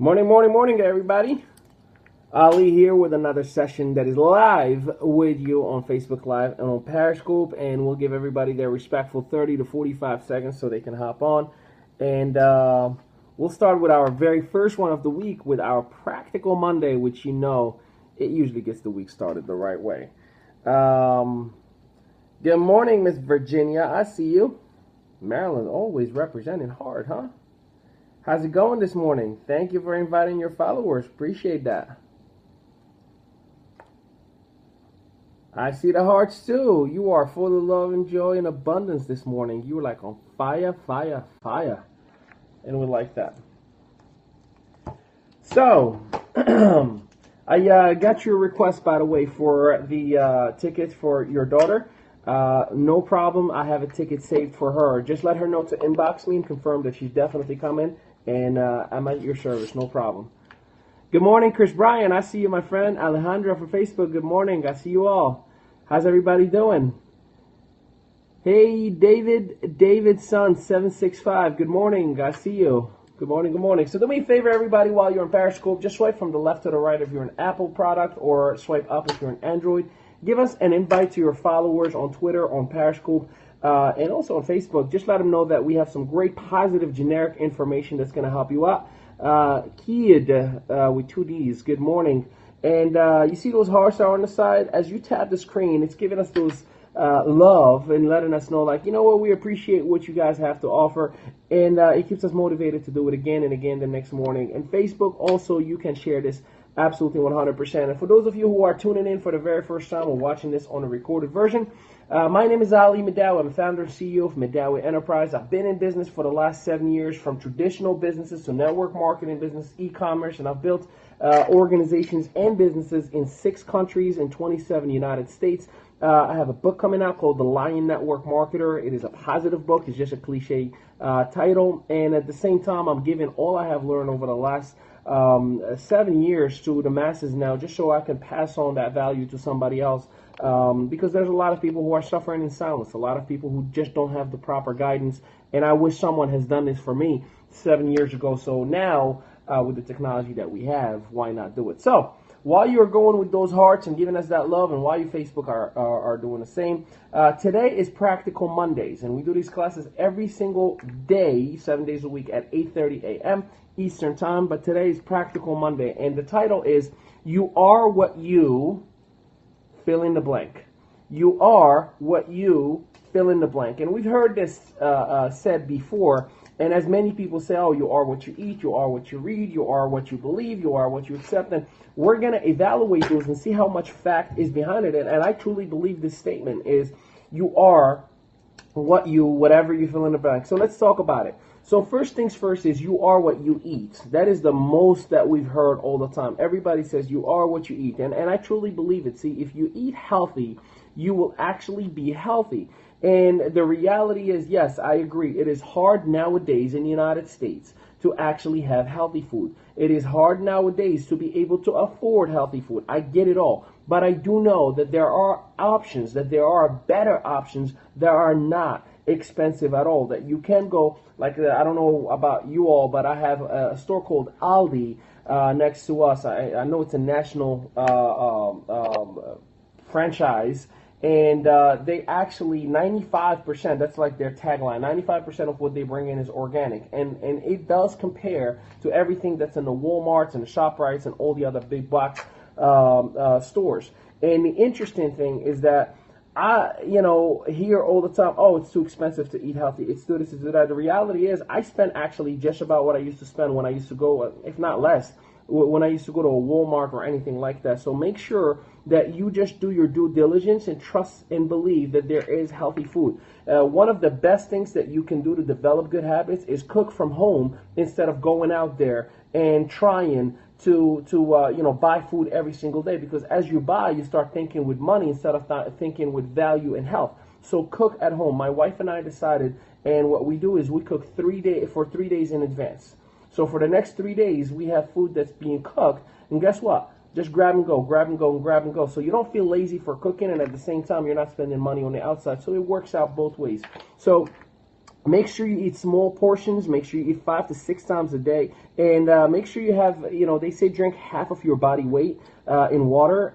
Morning, morning, morning, everybody. Ali here with another session that is live with you on Facebook Live and on Periscope, and we'll give everybody their respectful 30 to 45 seconds so they can hop on. And we'll start with our very first one of the week with our Practical Monday, which it usually gets the week started the right way. Good morning, Miss Virginia. I see you. Maryland always representing hard, huh? How's it going this morning? Thank you for inviting your followers. Appreciate that. I see the hearts too. You are full of love and joy and abundance this morning. You were like on fire, fire, fire. And we like that. So, I got your request, by the way, for the tickets for your daughter. No problem. I have a ticket saved for her. Just let her know to inbox me and confirm that she's definitely coming. And I'm at your service. No problem. Good morning, Chris Bryan. I see you, my friend. Alejandra from Facebook. Good morning. I see you all. How's everybody doing? Hey, David Son 765. Good morning. I see you. Good morning. Good morning. So do me a favor, everybody, while you're on Periscope, just swipe from the left to the right if you're an Apple product, or swipe up if you're an Android. Give us an invite to your followers on Twitter, on Periscope, and also on Facebook. Just let them know that we have some great positive generic information that's going to help you out. Kid with 2 Ds, good morning. And you see those hearts are on the side? As you tap the screen, it's giving us those love and letting us know, like, you know what, we appreciate what you guys have to offer. And it keeps us motivated to do it again and again the next morning. And Facebook, also, you can share this absolutely 100%. And for those of you who are tuning in for the very first time or watching this on a recorded version, my name is Ali Mehdaoui. I'm the founder and CEO of Mehdaoui Enterprise. I've been in business for the last 7 years, from traditional businesses to network marketing business, e-commerce, and I've built organizations and businesses in 6 countries and 27 United States. I have a book coming out called The Lion Network Marketer. It is a positive book. It's just a cliche title. And at the same time, I'm giving all I have learned over the last 7 years to the masses now, just so I can pass on that value to somebody else. Because there's a lot of people who are suffering in silence, a lot of people who just don't have the proper guidance, and I wish someone has done this for me 7 years ago. So now, with the technology that we have, why not do it? So, while you're going with those hearts and giving us that love, and while you Facebook are doing the same, today is Practical Mondays, and we do these classes every single day, 7 days a week at 8:30 a.m. Eastern Time, but today is Practical Monday, and the title is, You Are What You... fill in the blank. You are what you fill in the blank. And we've heard this said before. And as many people say, oh, you are what you eat, you are what you read, you are what you believe, you are what you accept. And we're going to evaluate those and see how much fact is behind it. And I truly believe this statement is, you are whatever you fill in the blank. So let's talk about it. So first things first is, you are what you eat. That is the most that we've heard all the time. Everybody says you are what you eat. And I truly believe it. See, if you eat healthy, you will actually be healthy. And the reality is, yes, I agree. It is hard nowadays in the United States to actually have healthy food. It is hard nowadays to be able to afford healthy food. I get it all. But I do know that there are options, that there are better options that are not expensive at all, that you can go, like, I don't know about you all, but I have a store called Aldi next to us. I know it's a national franchise, and they actually, 95%, that's like their tagline, 95% of what they bring in is organic, and it does compare to everything that's in the Walmarts and the ShopRites and all the other big box stores. And the interesting thing is that I hear all the time, oh, it's too expensive to eat healthy, it's too this, it's too that. The reality is, I spend actually just about what I used to spend when I used to go, if not less, when I used to go to a Walmart or anything like that. So make sure that you just do your due diligence and trust and believe that there is healthy food. One of the best things that you can do to develop good habits is cook from home instead of going out there and trying to buy food every single day, because as you buy, you start thinking with money instead of thinking with value and health. So cook at home. My wife and I decided, and what we do is we cook 3 days in advance. So for the next 3 days, we have food that's being cooked, and guess what? Just grab and go, grab and go, and grab and go. So you don't feel lazy for cooking, and at the same time, you're not spending money on the outside. So it works out both ways. So Make sure you eat small portions. Make sure you eat 5 to 6 times a day, and make sure you have, they say drink half of your body weight in water.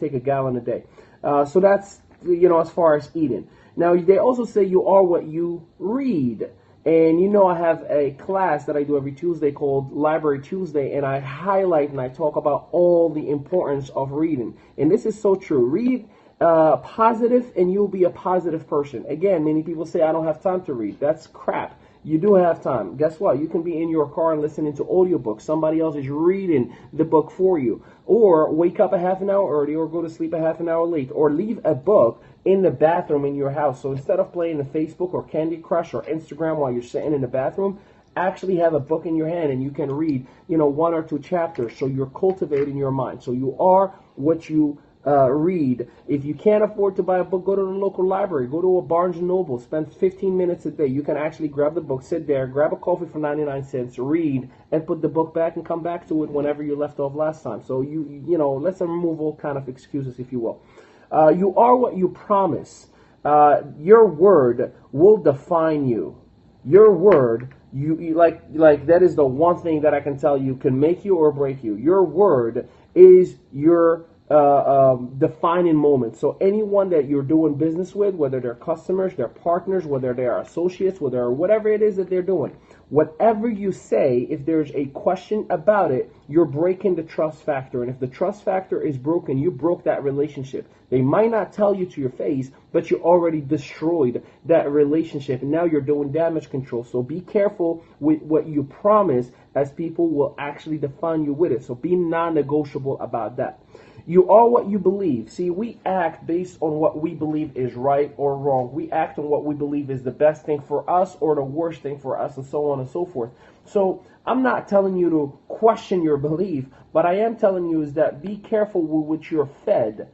Take a gallon a day. So that's, as far as eating. Now, they also say you are what you read. And I have a class that I do every Tuesday called Library Tuesday, and I highlight and I talk about all the importance of reading. And this is so true. Read positive and you'll be a positive person. Again, many people say, I don't have time to read. That's crap. You do have time. Guess what? You can be in your car and listening to audiobooks. Somebody else is reading the book for you. Or wake up a half an hour early, or go to sleep a half an hour late, or leave a book in the bathroom in your house. So instead of playing the Facebook or Candy Crush or Instagram while you're sitting in the bathroom, actually have a book in your hand and you can read, 1 or 2 chapters. So you're cultivating your mind. So you are what you read. If you can't afford to buy a book, go to the local library. Go to a Barnes & Noble. Spend 15 minutes a day. You can actually grab the book, sit there, grab a coffee for 99 cents, read, and put the book back and come back to it whenever you left off last time. So let's remove all kind of excuses, if you will. You are what you promise. Your word will define you. Your word, you like that is the one thing that I can tell you can make you or break you. Your word is your defining moment. So anyone that you're doing business with, whether they're customers, they're partners, whether they are associates, whatever it is that they're doing, whatever you say, if there's a question about it, you're breaking the trust factor. And if the trust factor is broken, you broke that relationship. They might not tell you to your face, but you already destroyed that relationship. And now you're doing damage control. So be careful with what you promise, as people will actually define you with it. So be non-negotiable about that. You are what you believe. See, we act based on what we believe is right or wrong. We act on what we believe is the best thing for us or the worst thing for us, and so on and so forth. So I'm not telling you to question your belief, but I am telling you is that be careful with what you're fed.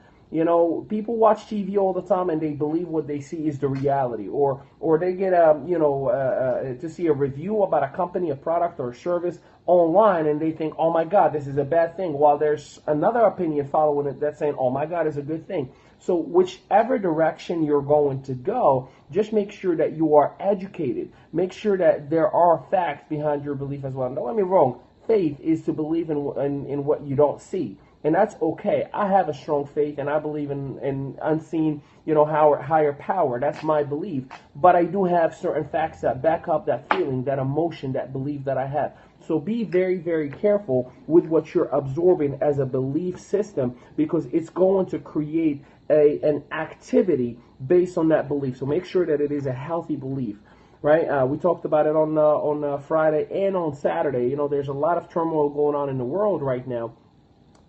People watch TV all the time and they believe what they see is the reality, or they get to see a review about a company, a product, or a service online, and they think, oh my God, this is a bad thing, while there's another opinion following it that's saying, oh my God, it's a good thing. So whichever direction you're going to go, just make sure that you are educated. Make sure that there are facts behind your belief as well. Don't get me wrong, faith is to believe in what you don't see. And that's okay. I have a strong faith, and I believe in unseen, higher power. That's my belief. But I do have certain facts that back up that feeling, that emotion, that belief that I have. So be very, very careful with what you're absorbing as a belief system, because it's going to create an activity based on that belief. So make sure that it is a healthy belief. Right? We talked about it on Friday and on Saturday. There's a lot of turmoil going on in the world right now.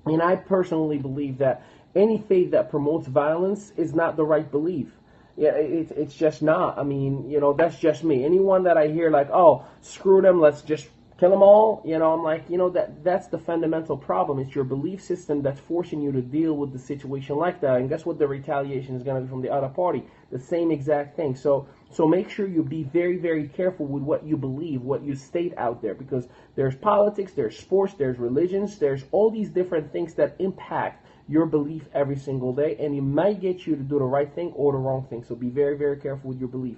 And I personally believe that any faith that promotes violence is not the right belief. Yeah, it's just not. I mean, that's just me. Anyone that I hear like, oh, screw them, let's just kill them all, I'm like, that's the fundamental problem. It's your belief system that's forcing you to deal with the situation like that. And guess what the retaliation is going to be from the other party? The same exact thing. So make sure you be very, very careful with what you believe, what you state out there, because there's politics, there's sports, there's religions, there's all these different things that impact your belief every single day, and it might get you to do the right thing or the wrong thing. So be very, very careful with your belief.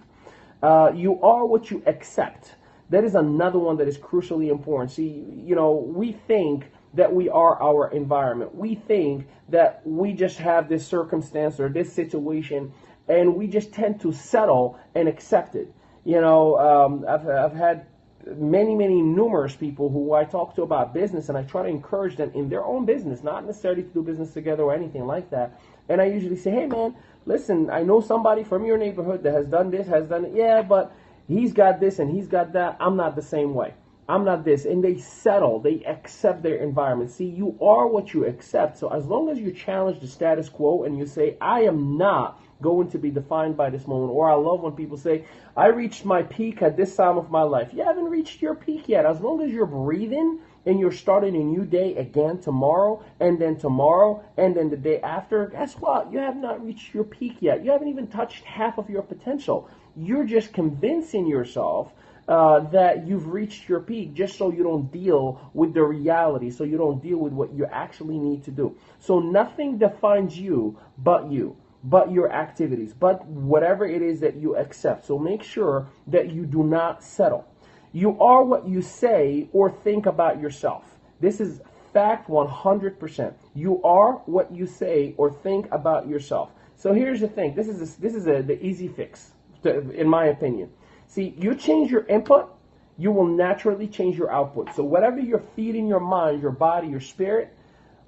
You are what you accept. That is another one that is crucially important. See, we think that we are our environment. We think that we just have this circumstance or this situation, and we just tend to settle and accept it. I've had many numerous people who I talk to about business, and I try to encourage them in their own business, not necessarily to do business together or anything like that. And I usually say, hey man, listen, I know somebody from your neighborhood that has done this, has done it. Yeah, but he's got this and he's got that. I'm not the same way. I'm not this. And they settle. They accept their environment. See, you are what you accept. So as long as you challenge the status quo and you say, I am not going to be defined by this moment. Or I love when people say, I reached my peak at this time of my life. You haven't reached your peak yet. As long as you're breathing and you're starting a new day again tomorrow, and then the day after, guess what? You have not reached your peak yet. You haven't even touched half of your potential. You're just convincing yourself that you've reached your peak just so you don't deal with the reality, so you don't deal with what you actually need to do. So nothing defines you but you. but your activities, but whatever it is that you accept. So make sure that you do not settle. You are what you say or think about yourself. This is fact 100%. You are what you say or think about yourself. So here's the thing. This is the easy fix, in my opinion. See, you change your input, you will naturally change your output. So whatever you're feeding your mind, your body, your spirit,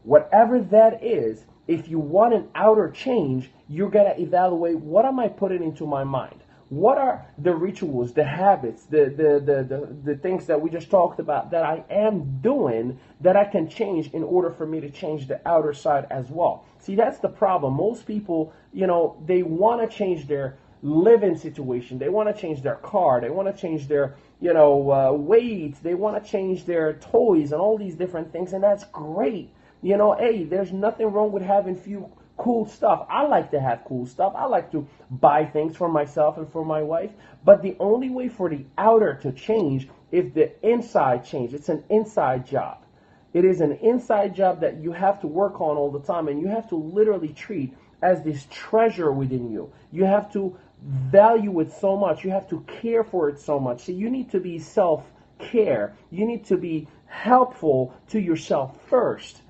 whatever that is, if you want an outer change, you're going to evaluate, what am I putting into my mind? What are the rituals, the habits, the things that we just talked about that I am doing that I can change in order for me to change the outer side as well? See, that's the problem. Most people, they want to change their living situation. They want to change their car. They want to change their, weight. They want to change their toys and all these different things. And that's great. Hey, there's nothing wrong with having few cool stuff. I like to have cool stuff. I like to buy things for myself and for my wife. But the only way for the outer to change is the inside change. It's an inside job. It is an inside job that you have to work on all the time, and you have to literally treat as this treasure within you. You have to value it so much. You have to care for it so much. So you need to be self-care. You need to be helpful to yourself first.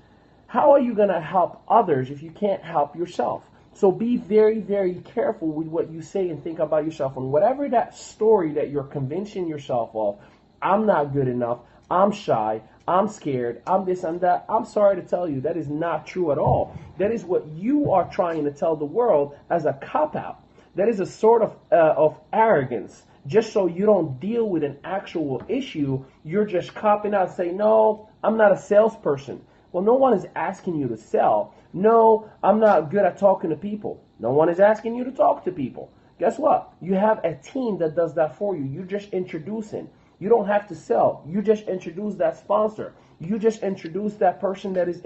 How are you going to help others if you can't help yourself? So be very, very careful with what you say and think about yourself. And whatever that story that you're convincing yourself of, I'm not good enough, I'm shy, I'm scared, I'm this, I'm that, I'm sorry to tell you, that is not true at all. That is what you are trying to tell the world as a cop-out. That is a sort of arrogance. Just so you don't deal with an actual issue, you're just copping out and saying, no, I'm not a salesperson. Well, no one is asking you to sell. No, I'm not good at talking to people. No one is asking you to talk to people. Guess what? You have a team that does that for you. You're just introducing. You don't have to sell. You just introduce that sponsor. You just introduce that person that is,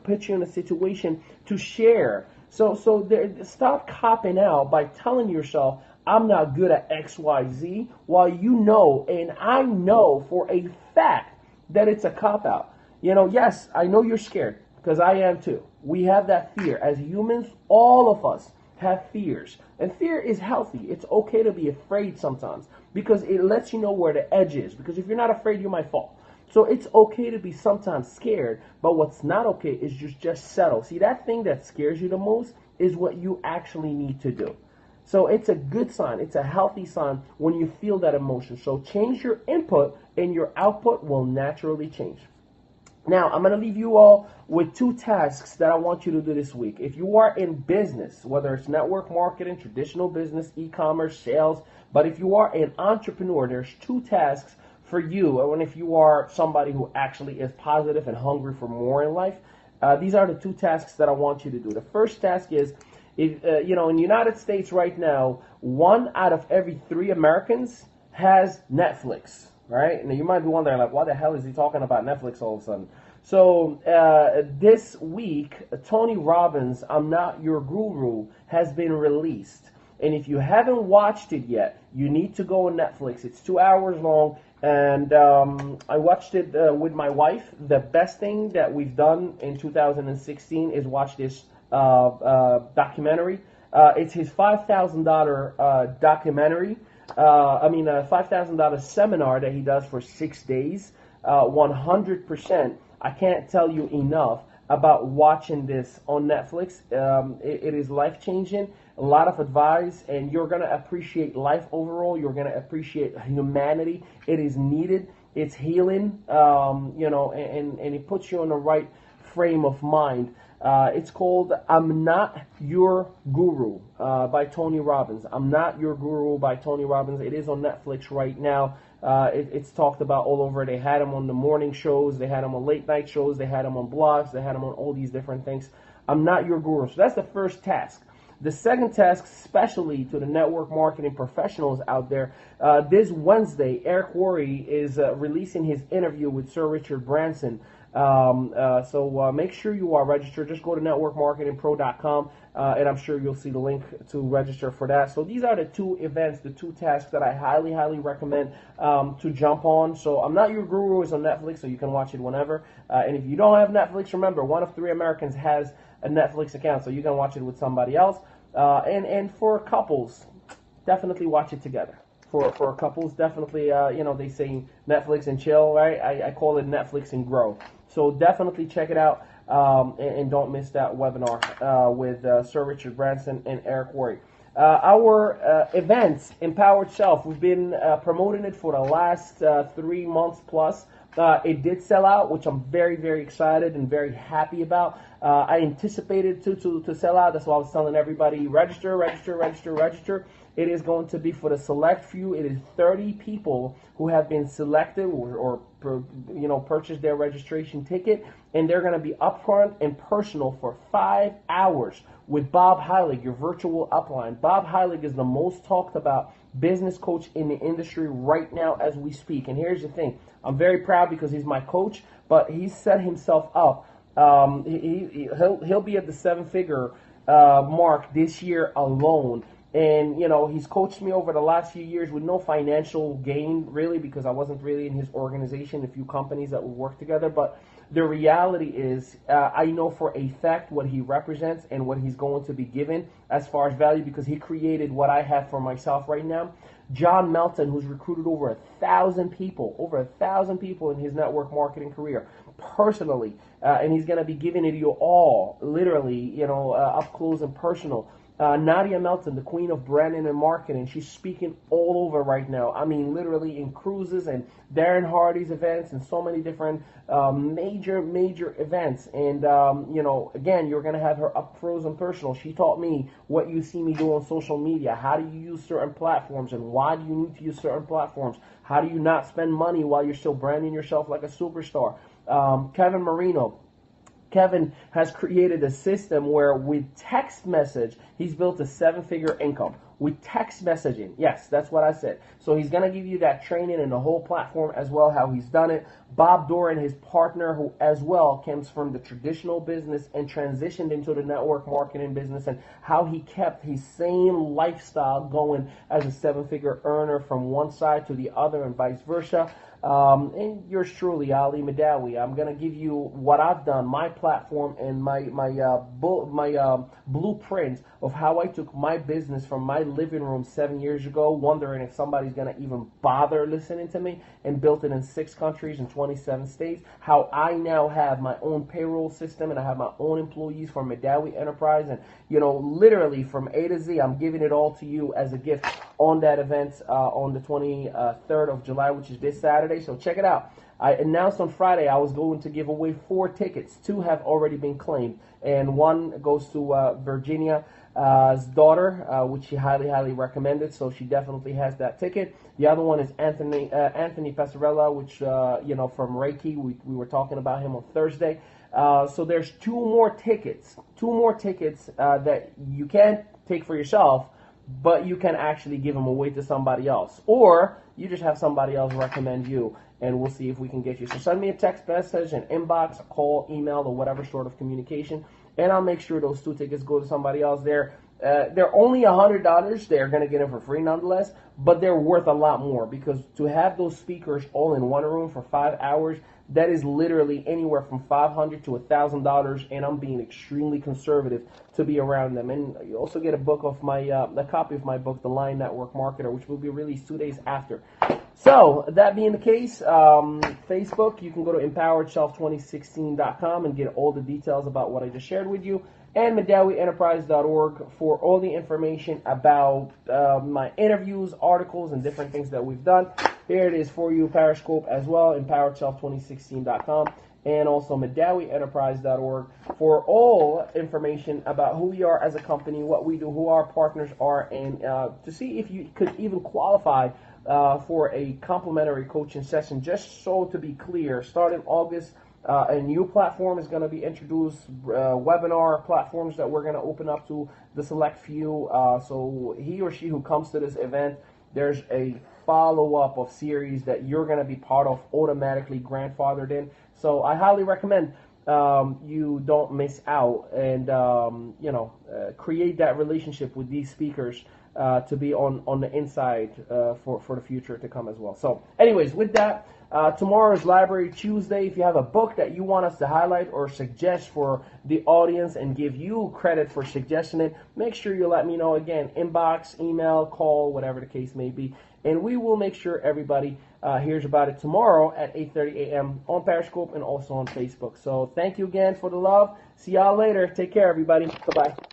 put you in a situation to share. So stop copping out by telling yourself, I'm not good at X, Y, Z, while you know, and I know for a fact that it's a cop-out. Yes, I know you're scared, because I am too. We have that fear. As humans, all of us have fears. And fear is healthy. It's okay to be afraid sometimes, because it lets you know where the edge is. Because if you're not afraid, you might fall. So it's okay to be sometimes scared, but what's not okay is just settle. See, that thing that scares you the most is what you actually need to do. So it's a good sign. It's a healthy sign when you feel that emotion. So change your input and your output will naturally change. Now, I'm going to leave you all with 2 tasks that I want you to do this week. If you are in business, whether it's network marketing, traditional business, e-commerce, sales, but if you are an entrepreneur, there's 2 tasks for you. And if you are somebody who actually is positive and hungry for more in life, these are the 2 tasks that I want you to do. The first task is, in the United States right now, 1 out of every 3 Americans has Netflix. Right? Now you might be wondering, like, why the hell is he talking about Netflix all of a sudden? So this week, Tony Robbins' I'm Not Your Guru has been released. And if you haven't watched it yet, you need to go on Netflix. It's 2 hours long. And I watched it with my wife. The best thing that we've done in 2016 is watch this documentary. It's his $5,000 documentary. $5,000 seminar that he does for 6 days. 100%. I can't tell you enough about watching this on Netflix. It is life-changing. A lot of advice, and you're going to appreciate life overall. You're going to appreciate humanity. It is needed. It's healing, and it puts you in the right frame of mind. It's called I'm Not Your Guru by Tony Robbins. I'm Not Your Guru by Tony Robbins. It is on Netflix right now. It's talked about all over. They had him on the morning shows. They had him on late night shows. They had him on blogs. They had him on all these different things. I'm Not Your Guru. So that's the first task. The second task, especially to the network marketing professionals out there, this Wednesday, Eric Worre is releasing his interview with Sir Richard Branson. So make sure you are registered. Just go to networkmarketingpro.com, and I'm sure you'll see the link to register for that. So these are the 2 events, the 2 tasks that I highly, highly recommend to jump on. So I'm Not Your Guru is on Netflix, so you can watch it whenever. And if you don't have Netflix, remember, 1 of 3 Americans has a Netflix account, so you can watch it with somebody else. And for couples, definitely watch it together. For couples, definitely, they say Netflix and chill, right? I call it Netflix and grow. So definitely check it out, and don't miss that webinar with Sir Richard Branson and Eric Worre. Our events, Empowered Self, we've been promoting it for the last 3 months plus. It did sell out, which I'm very, very excited and very happy about. I anticipated to sell out. That's why I was telling everybody, register, register, register, register. It is going to be for the select few. It is 30 people who have been selected or purchased their registration ticket, and they're going to be upfront and personal for 5 hours with Bob Heilig, your virtual upline. Bob Heilig is the most talked about business coach in the industry right now as we speak. And here's the thing. I'm very proud because he's my coach, but he's set himself up. He'll be at the 7-figure mark this year alone. And, he's coached me over the last few years with no financial gain, really, because I wasn't really in his organization, a few companies that we work together. But the reality is, I know for a fact what he represents and what he's going to be given as far as value, because he created what I have for myself right now. John Melton, who's recruited over 1,000 people in his network marketing career, personally, and he's going to be giving it to you all, literally, up close and personal. Nadia Melton, the queen of branding and marketing, she's speaking all over right now. I mean, literally in cruises and Darren Hardy's events and so many different major events. And, again, you're going to have her up close and personal. She taught me what you see me do on social media. How do you use certain platforms and why do you need to use certain platforms? How do you not spend money while you're still branding yourself like a superstar? Kevin Marino. Kevin has created a system where with text message, he's built a 7-figure income with text messaging. Yes, that's what I said. So he's going to give you that training and the whole platform as well, how he's done it. Bob Doran, his partner, who as well comes from the traditional business and transitioned into the network marketing business, and how he kept his same lifestyle going as a 7-figure earner from one side to the other and vice versa. And yours truly, Ali Mehdaoui. I'm going to give you what I've done, my platform, and my blueprint of how I took my business from my living room 7 years ago, wondering if somebody's going to even bother listening to me, and built it in 6 countries and 27 states. How I now have my own payroll system, and I have my own employees for Mehdaoui Enterprise, and literally from A to Z, I'm giving it all to you as a gift on that event on the 23rd of July, which is this Saturday. So check it out. I announced on Friday I was going to give away 4 tickets. 2 have already been claimed, and 1 goes to Virginia's daughter, which she highly recommended. So she definitely has that ticket. The other one is Anthony Passarella, which from Reiki. We were talking about him on Thursday. So there's 2 more tickets. 2 more tickets that you can't take for yourself, but you can actually give them away to somebody else, or you just have somebody else recommend you, and we'll see if we can get you. So send me a text message, an inbox, a call, email, or whatever sort of communication, and I'll make sure those 2 tickets go to somebody else. They're only $100. They're going to get them for free nonetheless, but they're worth a lot more, because to have those speakers all in one room for 5 hours, that is literally anywhere from $500 to $1,000, and I'm being extremely conservative to be around them. And you also get a book of my, a copy of my book, The Line Network Marketer, which will be released 2 days after. So that being the case, Facebook, you can go to empoweredself2016.com and get all the details about what I just shared with you, and MehdaouiEnterprise.org for all the information about my interviews, articles, and different things that we've done. Here it is for you, Periscope as well, empoweredself2016.com, and also MehdaouiEnterprise.org for all information about who we are as a company, what we do, who our partners are, and to see if you could even qualify for a complimentary coaching session. Just so to be clear, starting August, a new platform is going to be introduced, webinar platforms that we're going to open up to the select few. So he or she who comes to this event, there's a follow-up of series that you're going to be part of, automatically grandfathered in. So I highly recommend you don't miss out, and create that relationship with these speakers to be on the inside for the future to come as well. So anyways, with that, Tomorrow is Library Tuesday. If you have a book that you want us to highlight or suggest for the audience and give you credit for suggesting it, make sure you let me know. Again, inbox, email, call, whatever the case may be. And we will make sure everybody hears about it tomorrow at 8:30 a.m. on Periscope and also on Facebook. So thank you again for the love. See y'all later. Take care, everybody. Bye-bye.